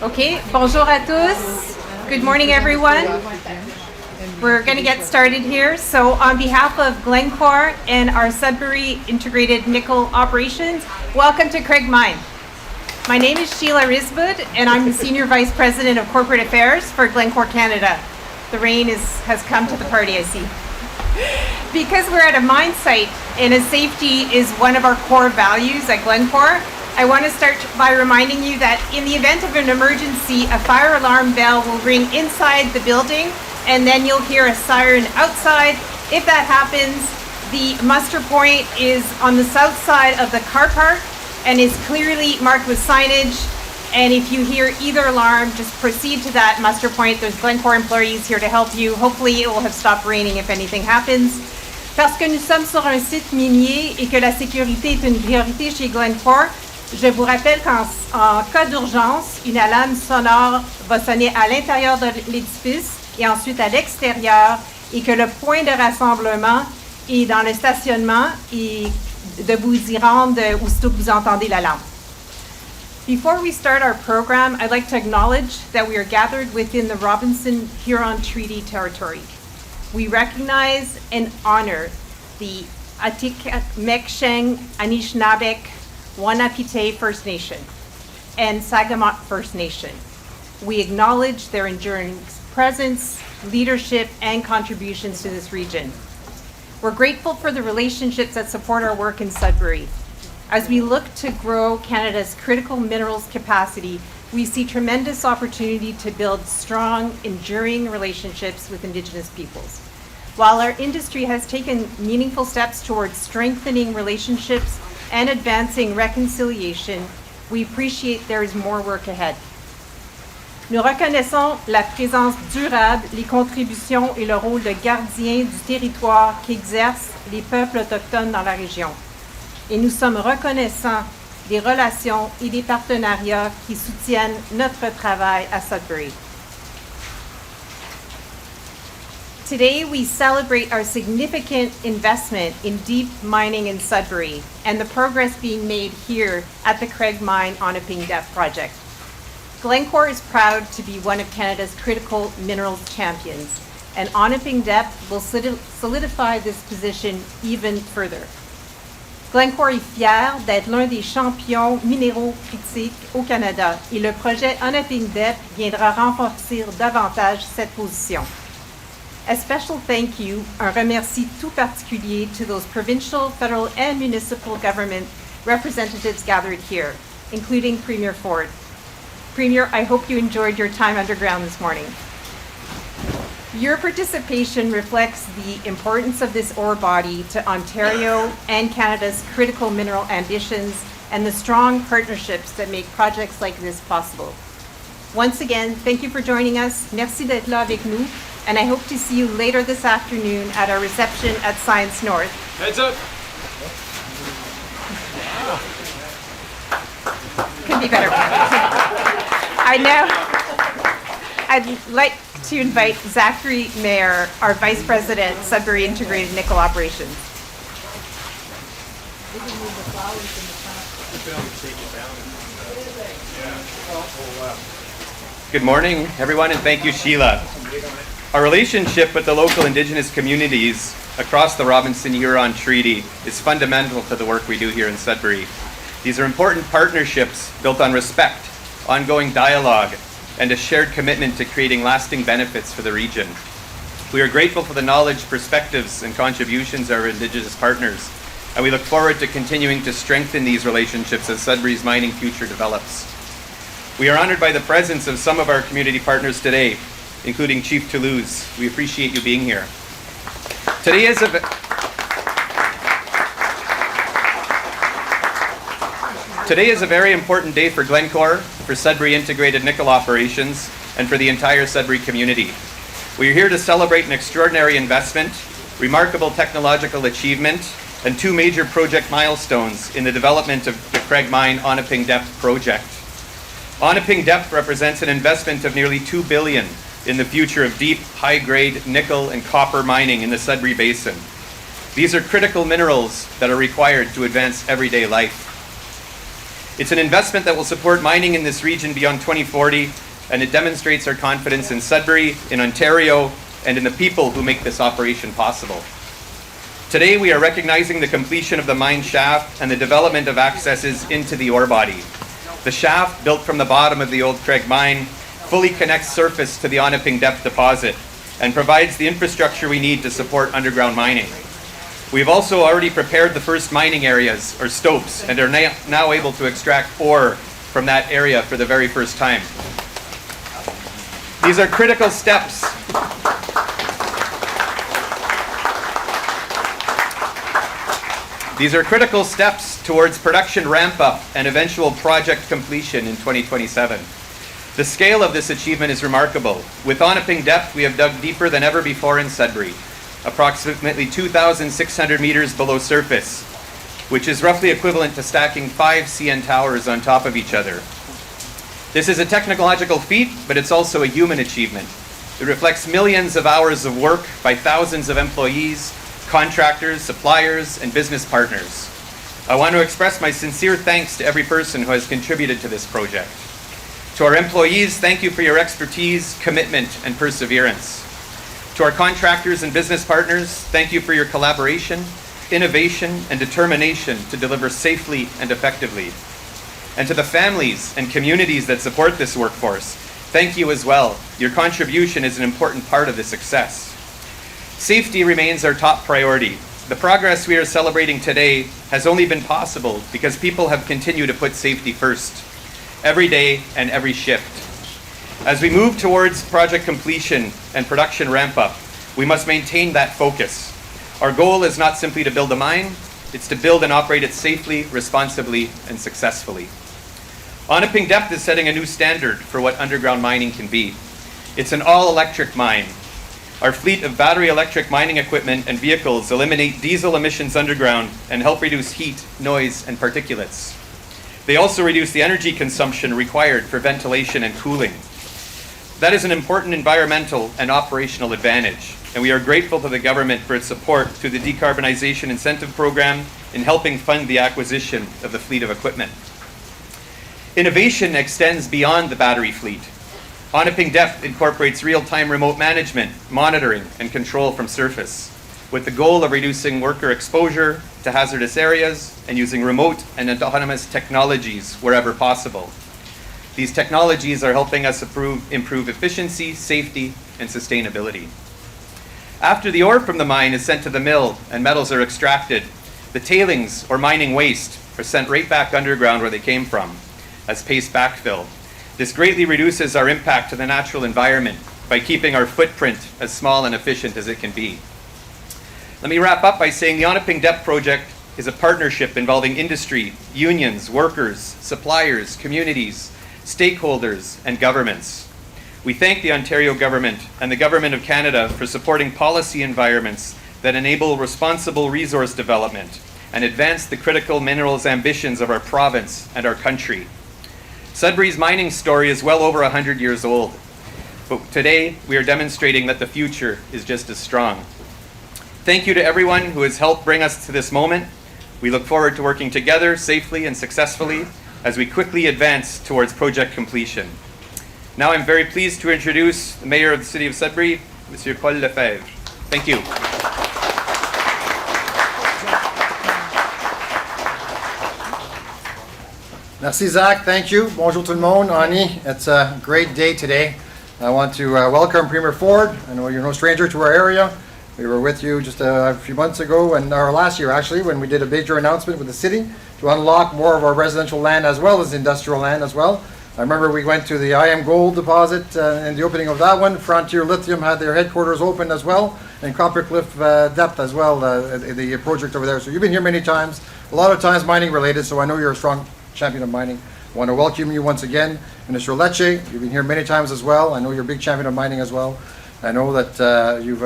Okay, bonjour à tous. Good morning, everyone. We're going to get started here. So on behalf of Glencore and our Sudbury Integrated Nickel Operations, welcome to Craig Mine. My name is Sheila Risbud, and I'm the Senior Vice President of Corporate Affairs for Glencore Canada. The rain has come to the party, I see. Because we're at a mine site and safety is one of our core values at Glencore, I want to start by reminding you that in the event of an emergency, a fire alarm bell will ring inside the building, and then you'll hear a siren outside. If that happens, the muster point is on the south side of the car park and is clearly marked with signage. And if you hear either alarm, just proceed to that muster point. There's Glencore employees here to help you. Hopefully it will have stopped raining if anything happens. Parce que nous sommes sur un site minier et que la sécurité est une priorité chez Glencore, je vous rappelle qu'en cas d'urgence, une alarme sonore va sonner à l'intérieur de l'édifice et ensuite à l'extérieur, et que le point de rassemblement est dans le stationnement et de vous y rendre aussitôt que vous entendez l'alarme. Before we start our program, I'd like to acknowledge that we are gathered within the Robinson-Huron Treaty Territory. We recognize and honor the Atikameksheng, Anishinaabeg, Onaping First Nation, and Sagamot First Nation. We acknowledge their enduring presence, leadership, and contributions to this region. We're grateful for the relationships that support our work in Sudbury. As we look to grow Canada's critical minerals capacity, we see tremendous opportunity to build strong, enduring relationships with Indigenous peoples. While our industry has taken meaningful steps towards strengthening relationships and advancing reconciliation, we appreciate there is more work ahead. Nous reconnaissons la présence durable, les contributions et le rôle de gardien du territoire qu'exercent les peuples autochtones dans la région. Et nous sommes reconnaissants des relations et des partenariats qui soutiennent notre travail à Sudbury. Today, we celebrate our significant investment in deep mining in Sudbury and the progress being made here at the Craig Mine Onaping Depth Project. Glencore is proud to be one of Canada's critical minerals champions, and Onaping Depth will solidify this position even further. Glencore est fier d'être l'un des champions minéraux critiques au Canada, et le projet Onaping Depth viendra renforcer davantage cette position. A special thank you, un remercie tout particulier to those provincial, federal, and municipal government representatives gathered here, including Premier Ford. Premier, I hope you enjoyed your time underground this morning. Your participation reflects the importance of this ore body to Ontario and Canada's critical mineral ambitions and the strong partnerships that make projects like this possible. Once again, thank you for joining us. Merci d'être là avec nous. And I hope to see you later this afternoon at our reception at Science North. Heads up! Could be better. I'd like to invite Zachary Mayer, our Vice President, Sudbury Integrated Nickel Operations. Good morning, everyone, and thank you, Sheila. Our relationship with the local Indigenous communities across the Robinson-Huron Treaty is fundamental to the work we do here in Sudbury. These are important partnerships built on respect, ongoing dialogue, and a shared commitment to creating lasting benefits for the region. We are grateful for the knowledge, perspectives, and contributions of our Indigenous partners, and we look forward to continuing to strengthen these relationships as Sudbury's mining future develops. We are honored by the presence of some of our community partners today, including Chief Toulouse. We appreciate you being here. Today is a very important day for Glencore, for Sudbury Integrated Nickel Operations, and for the entire Sudbury community. We are here to celebrate an extraordinary investment, remarkable technological achievement, and two major project milestones in the development of the Craig Mine Onaping Depth project. Onaping Depth represents an investment of nearly $2 billion in the future of deep, high-grade nickel and copper mining in the Sudbury Basin. These are critical minerals that are required to advance everyday life. It's an investment that will support mining in this region beyond 2040, and it demonstrates our confidence in Sudbury, in Ontario, and in the people who make this operation possible. Today, we are recognizing the completion of the mine shaft and the development of accesses into the ore body. The shaft, built from the bottom of the Old Craig mine, fully connects surface to the Onaping depth deposit and provides the infrastructure we need to support underground mining. We've also already prepared the first mining areas, or stopes, and are now able to extract ore from that area for the very first time. These are critical steps. These are critical steps towards production ramp-up and eventual project completion in 2027. The scale of this achievement is remarkable. With Onaping depth, we have dug deeper than ever before in Sudbury, approximately 2,600 meters below surface, which is roughly equivalent to stacking 5 CN towers on top of each other. This is a technological feat, but it's also a human achievement. It reflects millions of hours of work by thousands of employees, contractors, suppliers, and business partners. I want to express my sincere thanks to every person who has contributed to this project. To our employees, thank you for your expertise, commitment, and perseverance. To our contractors and business partners, thank you for your collaboration, innovation, and determination to deliver safely and effectively. And to the families and communities that support this workforce, thank you as well. Your contribution is an important part of the success. Safety remains our top priority. The progress we are celebrating today has only been possible because people have continued to put safety first, every day and every shift. As we move towards project completion and production ramp-up, we must maintain that focus. Our goal is not simply to build a mine, it's to build and operate it safely, responsibly, and successfully. Onaping depth is setting a new standard for what underground mining can be. It's an all-electric mine. Our fleet of battery electric mining equipment and vehicles eliminate diesel emissions underground and help reduce heat, noise, and particulates. They also reduce the energy consumption required for ventilation and cooling. That is an important environmental and operational advantage, and we are grateful to the government for its support through the Decarbonization Incentive Program in helping fund the acquisition of the fleet of equipment. Innovation extends beyond the battery fleet. Onaping depth incorporates real-time remote management, monitoring, and control from surface, with the goal of reducing worker exposure to hazardous areas and using remote and autonomous technologies wherever possible. These technologies are helping us improve efficiency, safety, and sustainability. After the ore from the mine is sent to the mill and metals are extracted, the tailings or mining waste are sent right back underground where they came from as paste backfill. This greatly reduces our impact to the natural environment by keeping our footprint as small and efficient as it can be. Let me wrap up by saying the Onaping Depth Project is a partnership involving industry, unions, workers, suppliers, communities, stakeholders, and governments. We thank the Ontario government and the Government of Canada for supporting policy environments that enable responsible resource development and advance the critical minerals ambitions of our province and our country. Sudbury's mining story is well over 100 years old, but today we are demonstrating that the future is just as strong. Thank you to everyone who has helped bring us to this moment. We look forward to working together safely and successfully as we quickly advance towards project completion. Now I'm very pleased to introduce the Mayor of the City of Sudbury, Monsieur Paul Lefebvre. Thank you. Merci, Zach. Thank you. Bonjour tout le monde. Ani, it's a great day today. I want to welcome Premier Ford. I know you're no stranger to our area. We were with you just a few months ago, or last year actually, when we did a major announcement with the city to unlock more of our residential land as well as industrial land as well. I remember we went to the IM Gold deposit and the opening of that one. Frontier Lithium had their headquarters open as well, and Coppercliff Depth as well, the project over there. So you've been here many times, a lot of times mining related, so I know you're a strong champion of mining. I want to welcome you once again. Minister Lecce, you've been here many times as well. I know you're a big champion of mining as well. I know that you've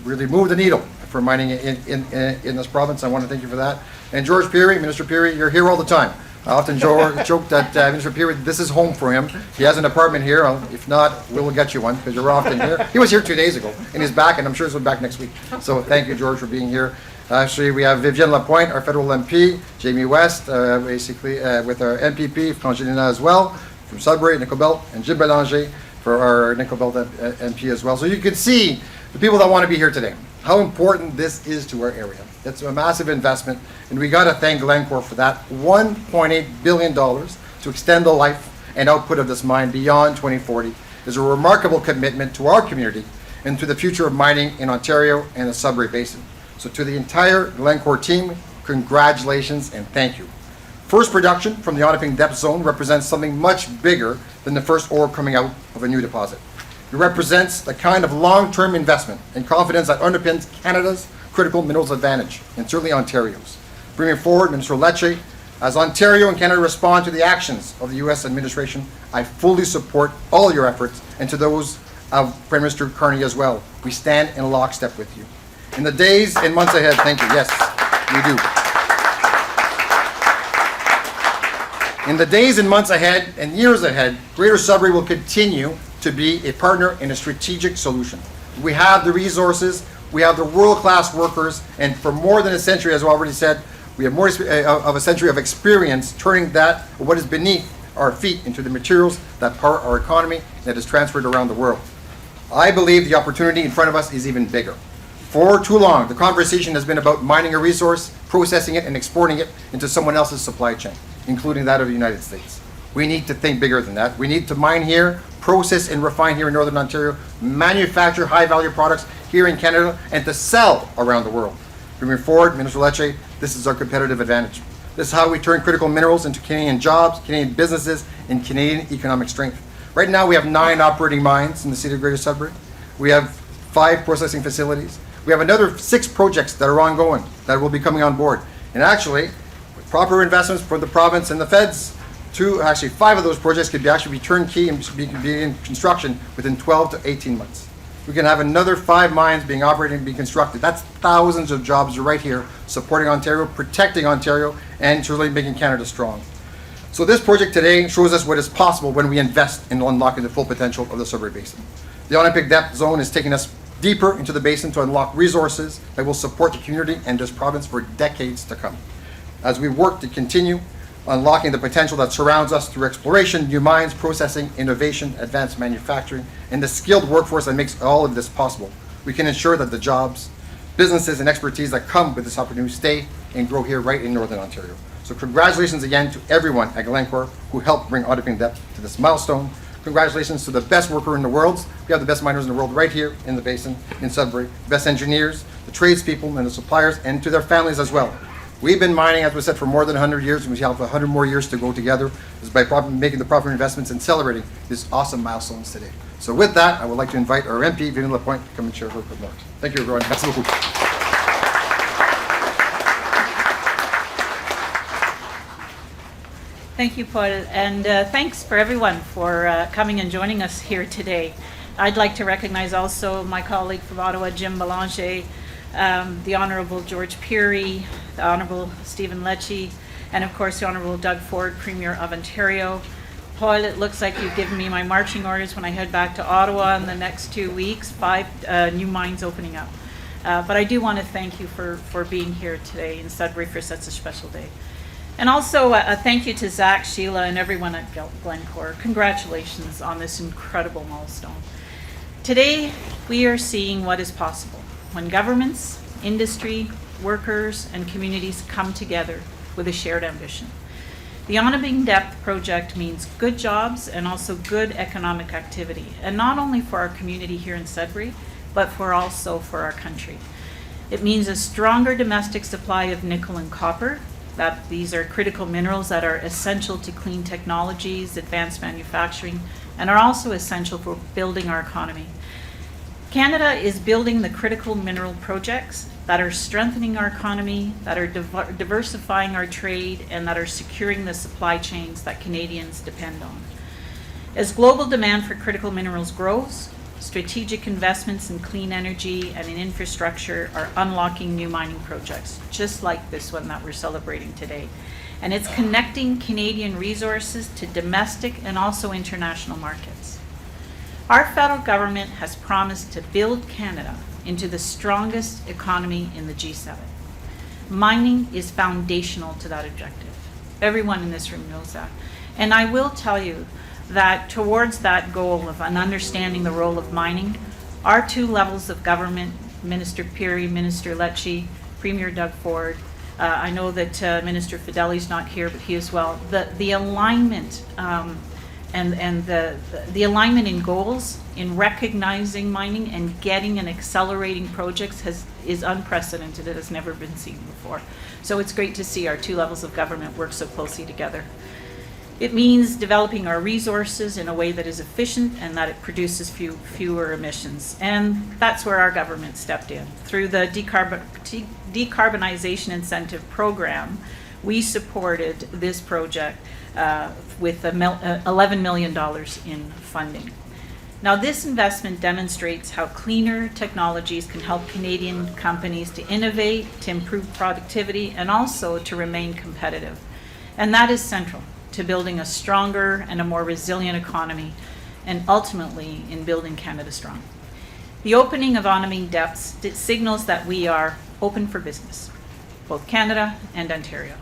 really moved the needle for mining in this province. I want to thank you for that. And George Peary, Minister Peary, you're here all the time. I often joke that Minister Peary, this is home for him. He has an apartment here. If not, we'll get you one because you're often here. He was here 2 days ago and he's back, and I'm sure he'll be back next week. So thank you, George, for being here. Actually, we have Viviane Lapointe, our federal MP, Jamie West, with our MPP from Gélinas as well, from Sudbury, Nickel Belt, and Jim Bélanger for our Nickel Belt MP as well. So you can see the people that want to be here today, how important this is to our area. It's a massive investment, and we got to thank Glencore for that $1.8 billion to extend the life and output of this mine beyond 2040. It's a remarkable commitment to our community and to the future of mining in Ontario and the Sudbury Basin. So to the entire Glencore team, congratulations and thank you. First production from the Onaping depth zone represents something much bigger than the first ore coming out of a new deposit. It represents the kind of long-term investment and confidence that underpins Canada's critical minerals advantage, and certainly Ontario's. Bringing forward, Minister Lecce, as Ontario and Canada respond to the actions of the U.S. administration, I fully support all your efforts, and to those of Prime Minister Carney as well. We stand in lockstep with you. In the days and months ahead, thank you, yes, we do. In the days and months ahead and years ahead, Greater Sudbury will continue to be a partner in a strategic solution. We have the resources, we have the world-class workers, and for more than a century, as I already said, we have more of a century of experience turning that, what is beneath our feet, into the materials that power our economy that is transferred around the world. I believe the opportunity in front of us is even bigger. For too long, the conversation has been about mining a resource, processing it, and exporting it into someone else's supply chain, including that of the United States. We need to think bigger than that. We need to mine here, process and refine here in Northern Ontario, manufacture high-value products here in Canada, and to sell around the world. Moving forward, Minister Lecce, this is our competitive advantage. This is how we turn critical minerals into Canadian jobs, Canadian businesses, and Canadian economic strength. Right now, we have 9 operating mines in the city of Greater Sudbury. We have 5 processing facilities. We have another 6 projects that are ongoing that will be coming on board. And actually, with proper investments for the province and the feds, 5 of those projects could be turnkey and begin construction within 12 to 18 months. We can have another 5 mines being operated and being constructed. That's thousands of jobs right here, supporting Ontario, protecting Ontario, and truly making Canada strong. So this project today shows us what is possible when we invest in unlocking the full potential of the Sudbury Basin. The Onaping depth zone is taking us deeper into the basin to unlock resources that will support the community and this province for decades to come. As we work to continue unlocking the potential that surrounds us through exploration, new mines, processing, innovation, advanced manufacturing, and the skilled workforce that makes all of this possible, we can ensure that the jobs, businesses, and expertise that come with this opportunity stay and grow here right in Northern Ontario. So congratulations again to everyone at Glencore who helped bring Onaping depth to this milestone. Congratulations to the best worker in the world. We have the best miners in the world right here in the basin in Sudbury, the best engineers, the tradespeople, and the suppliers, and to their families as well. We've been mining, as we said, for more than 100 years, and we have 100 more years to go together. This is by making the proper investments and celebrating these awesome milestones today. So with that, I would like to invite our MP, Viviane Lapointe, to come and share her remarks. Thank you, everyone. Merci beaucoup. Thank you, Paul, and thanks for everyone for coming and joining us here today. I'd like to recognize also my colleague from Ottawa, Jim Bélanger, the Honourable George Peary, the Honourable Stephen Lecce, and of course the Honourable Doug Ford, Premier of Ontario. Paul, it looks like you've given me my marching orders when I head back to Ottawa in the next 2 weeks, 5 new mines opening up. But I do want to thank you for being here today in Sudbury for such a special day. And also a thank you to Zach, Sheila, and everyone at Glencore. Congratulations on this incredible milestone. Today, we are seeing what is possible when governments, industry, workers, and communities come together with a shared ambition. The Onaping Depth project means good jobs and also good economic activity, and not only for our community here in Sudbury, but also for our country. It means a stronger domestic supply of nickel and copper, that these are critical minerals that are essential to clean technologies, advanced manufacturing, and are also essential for building our economy. Canada is building the critical mineral projects that are strengthening our economy, that are diversifying our trade, and that are securing the supply chains that Canadians depend on. As global demand for critical minerals grows, strategic investments in clean energy and in infrastructure are unlocking new mining projects, just like this one that we're celebrating today. And it's connecting Canadian resources to domestic and also international markets. Our federal government has promised to build Canada into the strongest economy in the G7. Mining is foundational to that objective. Everyone in this room knows that. And I will tell you that towards that goal of an understanding the role of mining, our two levels of government, Minister Pirie, Minister Lecce, Premier Doug Ford, I know that Minister Fideli's not here, but he as well. The alignment and the alignment in goals, in recognizing mining and getting and accelerating projects is unprecedented. It has never been seen before. So it's great to see our two levels of government work so closely together. It means developing our resources in a way that is efficient and that it produces fewer emissions. And that's where our government stepped in. Through the Decarbonization Incentive Program, we supported this project with $11 million in funding. Now, this investment demonstrates how cleaner technologies can help Canadian companies to innovate, to improve productivity, and also to remain competitive. And that is central to building a stronger and a more resilient economy, and ultimately in building Canada strong. The opening of Onaping depths signals that we are open for business, both Canada and Ontario.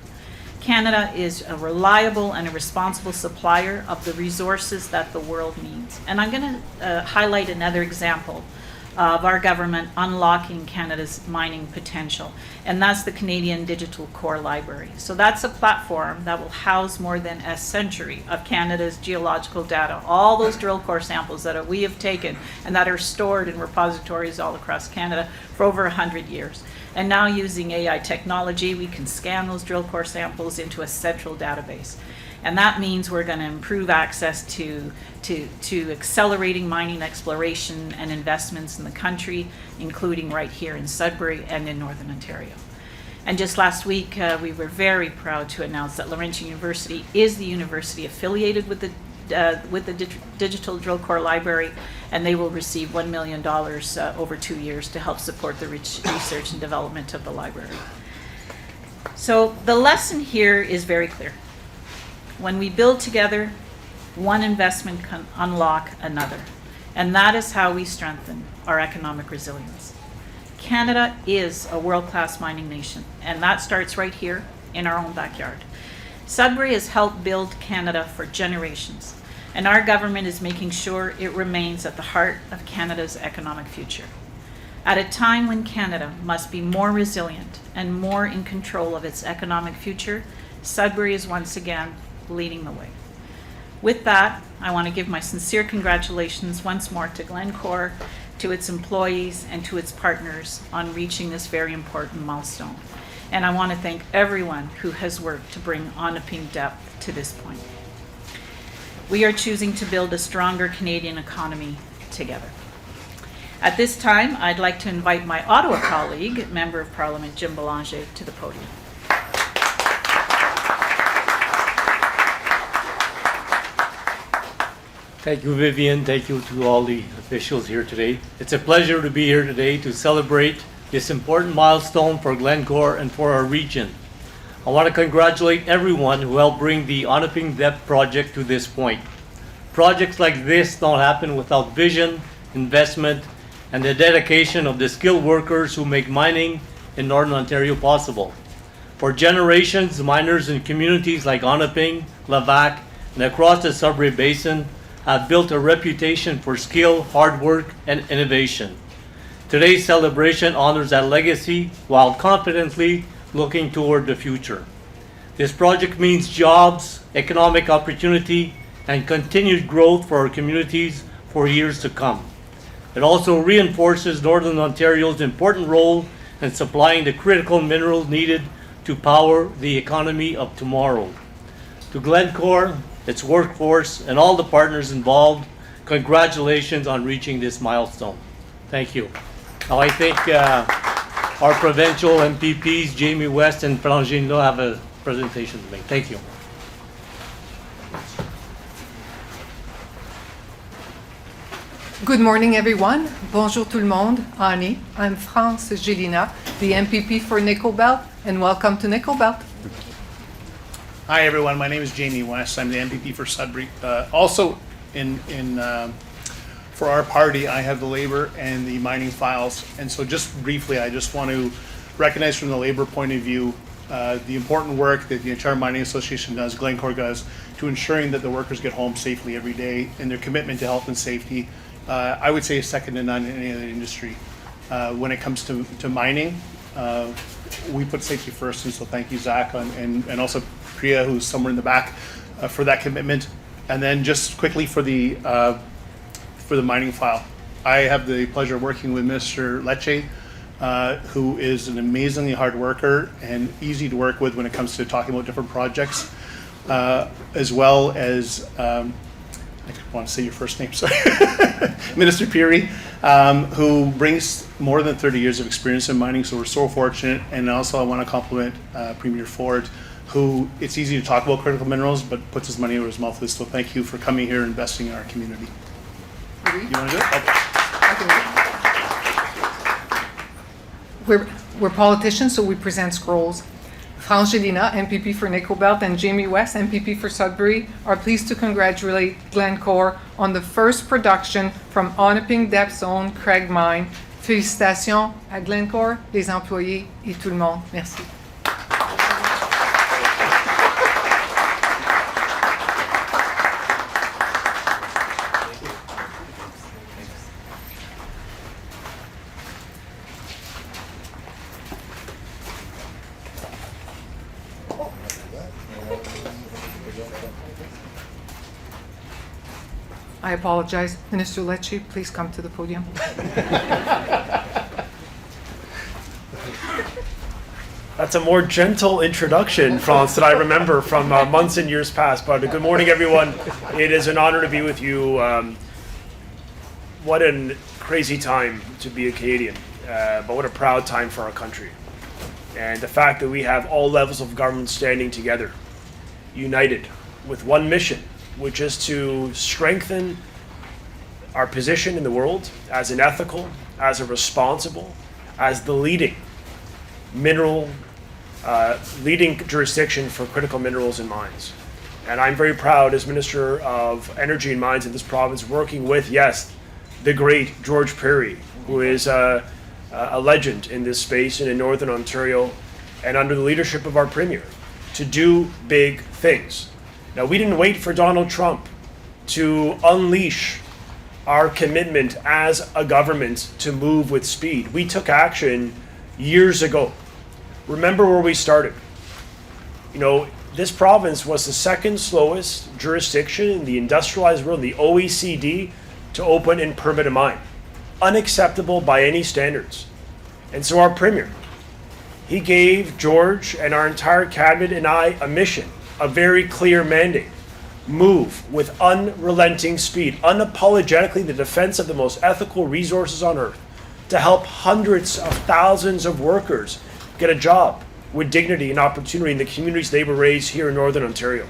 Canada is a reliable and a responsible supplier of the resources that the world needs. And I'm going to highlight another example of our government unlocking Canada's mining potential, and that's the Canadian Digital Core Library. So that's a platform that will house more than a century of Canada's geological data, all those drill core samples that we have taken and that are stored in repositories all across Canada for over 100 years. And now using AI technology, we can scan those drill core samples into a central database. And that means we're going to improve access to accelerating mining exploration and investments in the country, including right here in Sudbury and in Northern Ontario. And just last week, we were very proud to announce that Laurentian University is the university affiliated with the Digital Drill Core Library, and they will receive $1 million over 2 years to help support the research and development of the library. So the lesson here is very clear. When we build together, one investment can unlock another. And that is how we strengthen our economic resilience. Canada is a world-class mining nation, and that starts right here in our own backyard. Sudbury has helped build Canada for generations, and our government is making sure it remains at the heart of Canada's economic future. At a time when Canada must be more resilient and more in control of its economic future, Sudbury is once again leading the way. With that, I want to give my sincere congratulations once more to Glencore, to its employees, and to its partners on reaching this very important milestone. And I want to thank everyone who has worked to bring Onaping depth to this point. We are choosing to build a stronger Canadian economy together. At this time, I'd like to invite my Ottawa colleague, Member of Parliament Jim Bélanger, to the podium. Thank you, Viviane. Thank you to all the officials here today. It's a pleasure to be here today to celebrate this important milestone for Glencore and for our region. I want to congratulate everyone who helped bring the Onaping Depth project to this point. Projects like this don't happen without vision, investment, and the dedication of the skilled workers who make mining in Northern Ontario possible. For generations, miners in communities like Onaping, Levac, and across the Sudbury Basin have built a reputation for skill, hard work, and innovation. Today's celebration honors that legacy while confidently looking toward the future. This project means jobs, economic opportunity, and continued growth for our communities for years to come. It also reinforces Northern Ontario's important role in supplying the critical minerals needed to power the economy of tomorrow. To Glencore, its workforce, and all the partners involved, congratulations on reaching this milestone. Thank you. Now I think our provincial MPPs, Jamie West and Bélanger, have a presentation to make. Thank you. Good morning, everyone. Bonjour tout le monde. Ani. I'm France Gélinas, the MPP for Nickel Belt, and welcome to Nickel Belt. Hi, everyone. My name is Jamie West. I'm the MPP for Sudbury. Also, for our party, I have the labor and the mining files. And so just briefly, I just want to recognize from the labor point of view the important work that the entire Mining Association does, Glencore does, to ensuring that the workers get home safely every day, and their commitment to health and safety, I would say, is second to none in any other industry. When it comes to mining, we put safety first, and so thank you, Zach, and also Priya, who's somewhere in the back, for that commitment. And then just quickly for the mining file, I have the pleasure of working with Mr. Lecce, who is an amazingly hard worker and easy to work with when it comes to talking about different projects, as well as, I want to say your first name, sorry, Minister Peary, who brings more than 30 years of experience in mining, so we're so fortunate. And also I want to compliment Premier Ford, who it's easy to talk about critical minerals, but puts his money where his mouth is. So thank you for coming here and investing in our community. You want to do it? Okay. We're politicians, so we present scrolls. France Gélinas, MPP for Nickel Belt, and Jamie West, MPP for Sudbury, are pleased to congratulate Glencore on the first production from Onaping Depth Zone Craig Mine. Félicitations à Glencore, les employés et tout le monde. Merci. I apologize. Minister Lecce, please come to the podium. That's a more gentle introduction, France, that I remember from months and years past. But good morning, everyone. It is an honor to be with you. What a crazy time to be a Canadian, but what a proud time for our country. And the fact that we have all levels of government standing together, united, with one mission, which is to strengthen our position in the world as an ethical, as a responsible, as the leading leading jurisdiction for critical minerals and mines. And I'm very proud as Minister of Energy and Mines in this province, working with, yes, the great George Perry, who is a legend in this space and in Northern Ontario, and under the leadership of our Premier, to do big things. Now, we didn't wait for Donald Trump to unleash our commitment as a government to move with speed. We took action years ago. Remember where we started. You know, this province was the second slowest jurisdiction in the industrialized world, the OECD, to open and permit a mine. Unacceptable by any standards. And so our Premier, he gave George and our entire cabinet and I a mission, a very clear mandate. Move with unrelenting speed, unapologetically the defense of the most ethical resources on earth, to help hundreds of thousands of workers get a job with dignity and opportunity in the communities they were raised here in Northern Ontario.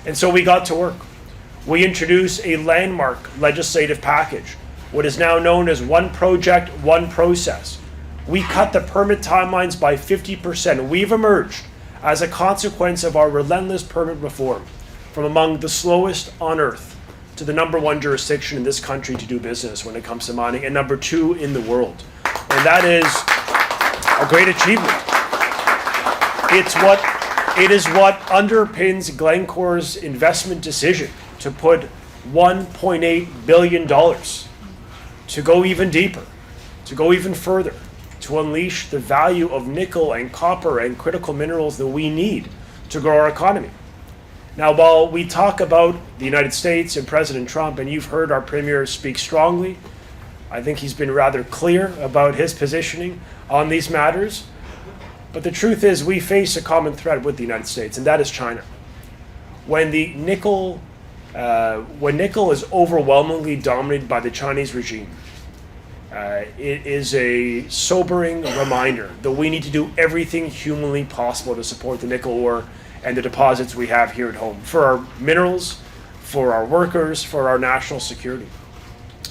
And so we got to work. We introduced a landmark legislative package, what is now known as One Project, One Process. We cut the permit timelines by 50%. We've emerged as a consequence of our relentless permit reform from among the slowest on earth to the #1 jurisdiction in this country to do business when it comes to mining, and #2 in the world. And that is a great achievement. It is what underpins Glencore's investment decision to put $1.8 billion to go even deeper, to go even further, to unleash the value of nickel and copper and critical minerals that we need to grow our economy. Now, while we talk about the United States and President Trump, and you've heard our Premier speak strongly, I think he's been rather clear about his positioning on these matters. But the truth is, we face a common threat with the United States, and that is China. When nickel is overwhelmingly dominated by the Chinese regime, it is a sobering reminder that we need to do everything humanly possible to support the nickel ore and the deposits we have here at home, for our minerals, for our workers, for our national security.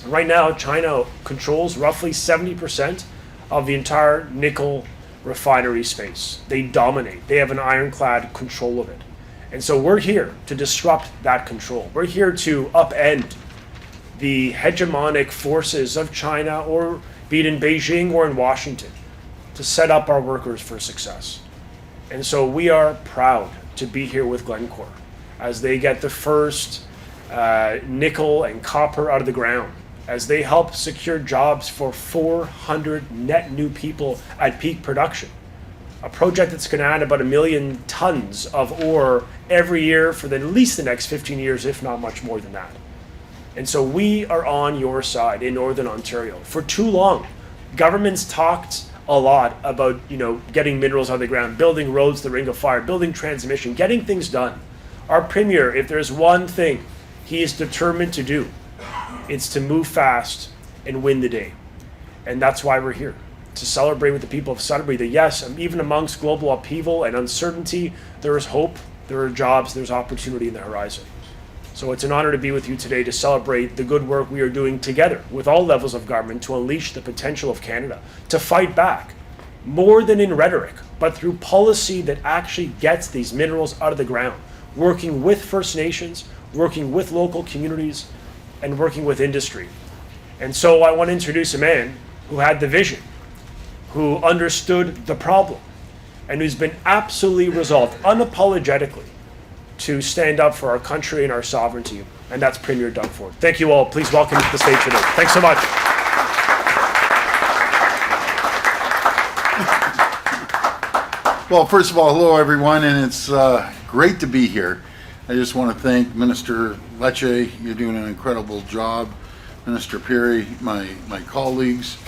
Right now, China controls roughly 70% of the entire nickel refinery space. They dominate. They have an ironclad control of it. And so we're here to disrupt that control. We're here to upend the hegemonic forces of China, or be it in Beijing or in Washington. to set up our workers for success. And so we are proud to be here with Glencore as they get the first nickel and copper out of the ground, as they help secure jobs for 400 net new people at peak production. A project that's going to add about 1 million tons of ore every year for at least the next 15 years, if not much more than that. And so we are on your side in Northern Ontario. For too long, governments talked a lot about, getting minerals out of the ground, building roads, the Ring of Fire, building transmission, getting things done. Our Premier, if there's one thing he is determined to do, it's to move fast and win the day. And that's why we're here, to celebrate with the people of Sudbury that yes, even amongst global upheaval and uncertainty, there is hope, there are jobs, there's opportunity in the horizon. So it's an honor to be with you today to celebrate the good work we are doing together with all levels of government to unleash the potential of Canada, to fight back, more than in rhetoric, but through policy that actually gets these minerals out of the ground, working with First Nations, working with local communities, and working with industry. And so I want to introduce a man who had the vision, who understood the problem, and who's been absolutely resolved, unapologetically, to stand up for our country and our sovereignty, and that's Premier Doug Ford. Thank you all. Please welcome to the stage today. Thanks so much. Well, first of all, hello everyone, and it's great to be here. I just want to thank Minister Lecce. You're doing an incredible job. Minister Perry, my colleagues,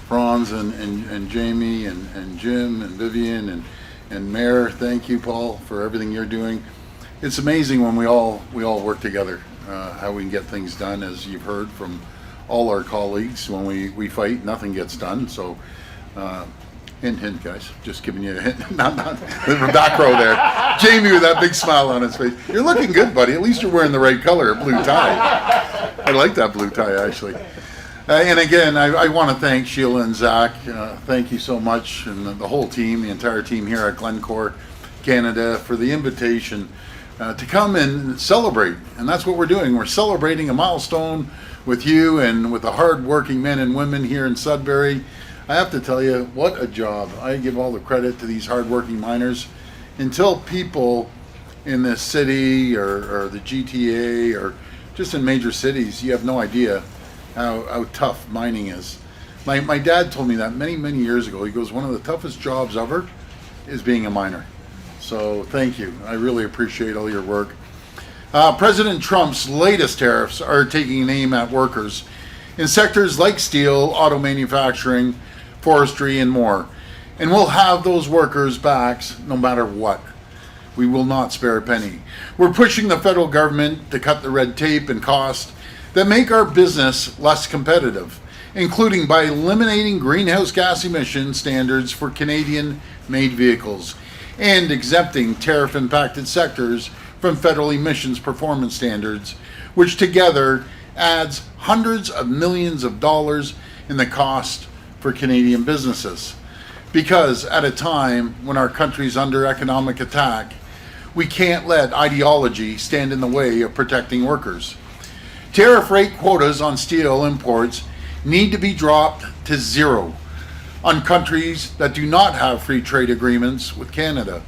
Franz and Jamie and Jim and Viviane and Mayor. Thank you, Paul, for everything you're doing. It's amazing when we all work together, how we can get things done. As you've heard from all our colleagues, when we fight, nothing gets done. So, hint, guys. Just giving you a hint. not the back row there. Jamie with that big smile on his face. You're looking good, buddy. At least you're wearing the right color, a blue tie. I like that blue tie, actually. And again, I want to thank Sheila and Zach. Thank you so much, and the whole team, the entire team here at Glencore Canada, for the invitation to come and celebrate. And that's what we're doing. We're celebrating a milestone with you and with the hard-working men and women here in Sudbury. I have to tell you, what a job. I give all the credit to these hard-working miners. Until people in this city or the GTA or just in major cities, you have no idea how tough mining is. My dad told me that many years ago. He goes, one of the toughest jobs ever is being a miner. So thank you. I really appreciate all your work. President Trump's latest tariffs are taking an aim at workers in sectors like steel, auto manufacturing, forestry, and more. And we'll have those workers' backs no matter what. We will not spare a penny. We're pushing the federal government to cut the red tape and cost that make our business less competitive, including by eliminating greenhouse gas emission standards for Canadian-made vehicles and exempting tariff-impacted sectors from federal emissions performance standards, which together adds hundreds of millions of dollars in the cost for Canadian businesses. Because at a time when our country's under economic attack, we can't let ideology stand in the way of protecting workers. Tariff rate quotas on steel imports need to be dropped to zero on countries that do not have free trade agreements with Canada,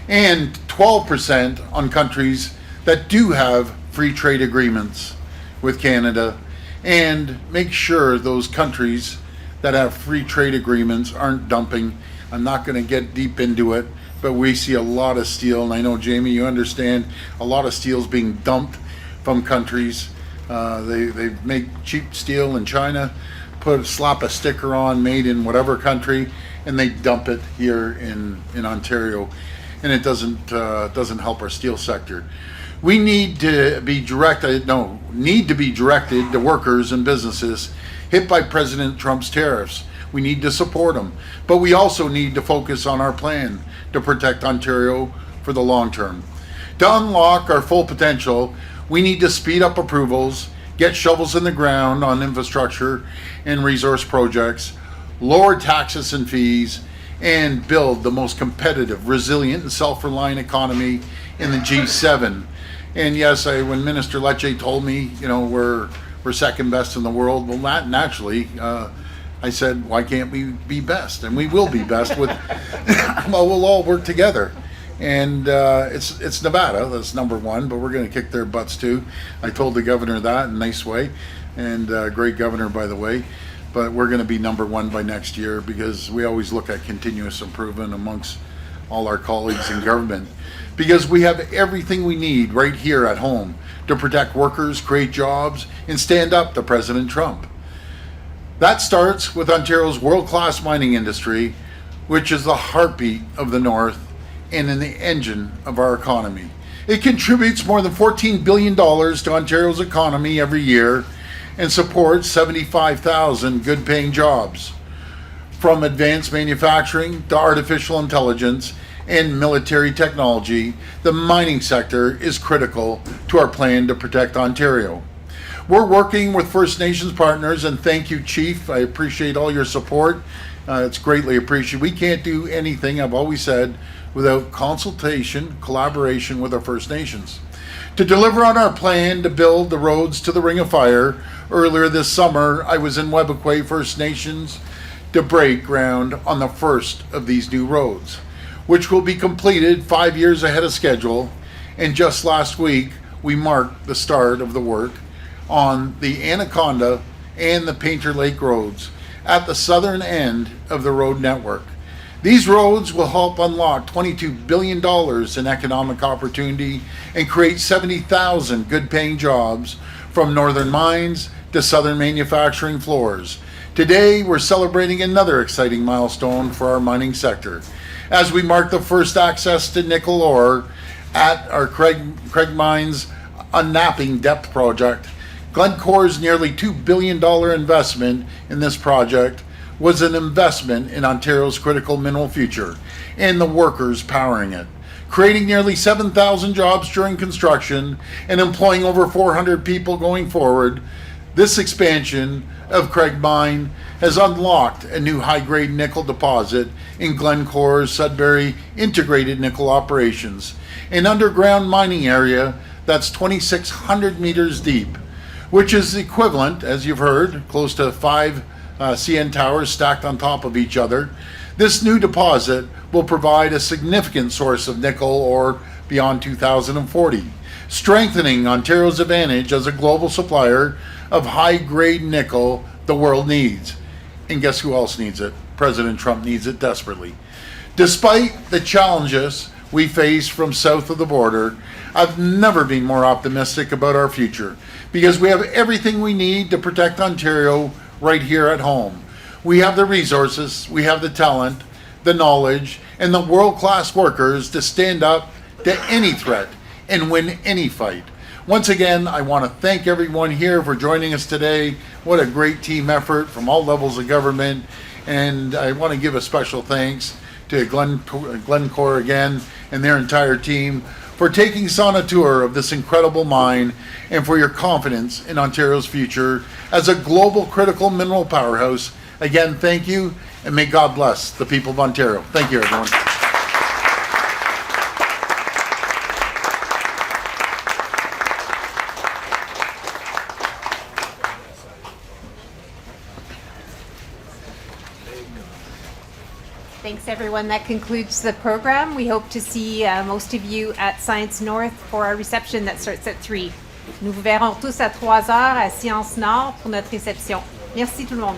and 12% on countries that do have free trade agreements with Canada, and make sure those countries that have free trade agreements aren't dumping. I'm not going to get deep into it, but we see a lot of steel, and I know, Jamie, you understand, a lot of steel is being dumped from countries. They make cheap steel in China, slap a sticker on made in whatever country, and they dump it here in Ontario, and it doesn't help our steel sector. We need to be directed to workers and businesses hit by President Trump's tariffs. We need to support them, but we also need to focus on our plan to protect Ontario for the long term. To unlock our full potential, we need to speed up approvals, get shovels in the ground on infrastructure and resource projects, lower taxes and fees, and build the most competitive, resilient, and self-reliant economy in the G7. And yes, when Minister Lecce told me, we're second best in the world, well, naturally, I said, why can't we be best? And we will be best with, well, we'll all work together. And it's Nevada, that's number one, but we're going to kick their butts too. I told the governor that in a nice way, and great governor, by the way. But we're going to be number one by next year because we always look at continuous improvement amongst all our colleagues in government. Because we have everything we need right here at home to protect workers, create jobs, and stand up to President Trump. That starts with Ontario's world-class mining industry, which is the heartbeat of the North and in the engine of our economy. It contributes more than $14 billion to Ontario's economy every year and supports 75,000 good-paying jobs. From advanced manufacturing to artificial intelligence and military technology, the mining sector is critical to our plan to protect Ontario. We're working with First Nations partners, and thank you, Chief. I appreciate all your support. It's greatly appreciated. We can't do anything, I've always said, without consultation, collaboration with our First Nations. To deliver on our plan to build the roads to the Ring of Fire, earlier this summer, I was in Webequie First Nations to break ground on the first of these new roads, which will be completed 5 years ahead of schedule. And just last week, we marked the start of the work on the Anaconda and the Painter Lake roads at the southern end of the road network. These roads will help unlock $22 billion in economic opportunity and create 70,000 good-paying jobs from northern mines to southern manufacturing floors. Today, we're celebrating another exciting milestone for our mining sector as we mark the first access to nickel ore at our Craig Mines Onaping depth project. Glencore's nearly $2 billion investment in this project was an investment in Ontario's critical mineral future and the workers powering it, creating nearly 7,000 jobs during construction and employing over 400 people going forward. This expansion of Craig Mine has unlocked a new high-grade nickel deposit in Glencore's Sudbury integrated nickel operations, an underground mining area that's 2,600 meters deep, which is equivalent, as you've heard, close to 5 CN towers stacked on top of each other. This new deposit will provide a significant source of nickel ore beyond 2040, strengthening Ontario's advantage as a global supplier of high-grade nickel the world needs. And guess who else needs it? President Trump needs it desperately. Despite the challenges we face from south of the border, I've never been more optimistic about our future because we have everything we need to protect Ontario right here at home. We have the resources, we have the talent, the knowledge, and the world-class workers to stand up to any threat and win any fight. Once again, I want to thank everyone here for joining us today. What a great team effort from all levels of government. And I want to give a special thanks to Glencore again and their entire team for taking us on a tour of this incredible mine and for your confidence in Ontario's future as a global critical mineral powerhouse. Again, thank you, and may God bless the people of Ontario. Thank you, everyone. Thanks, everyone. That concludes the program. We hope to see most of you at Science North for our reception that starts at 3. Nous vous verrons tous à 3 heures à Science Nord pour notre réception. Merci tout le monde.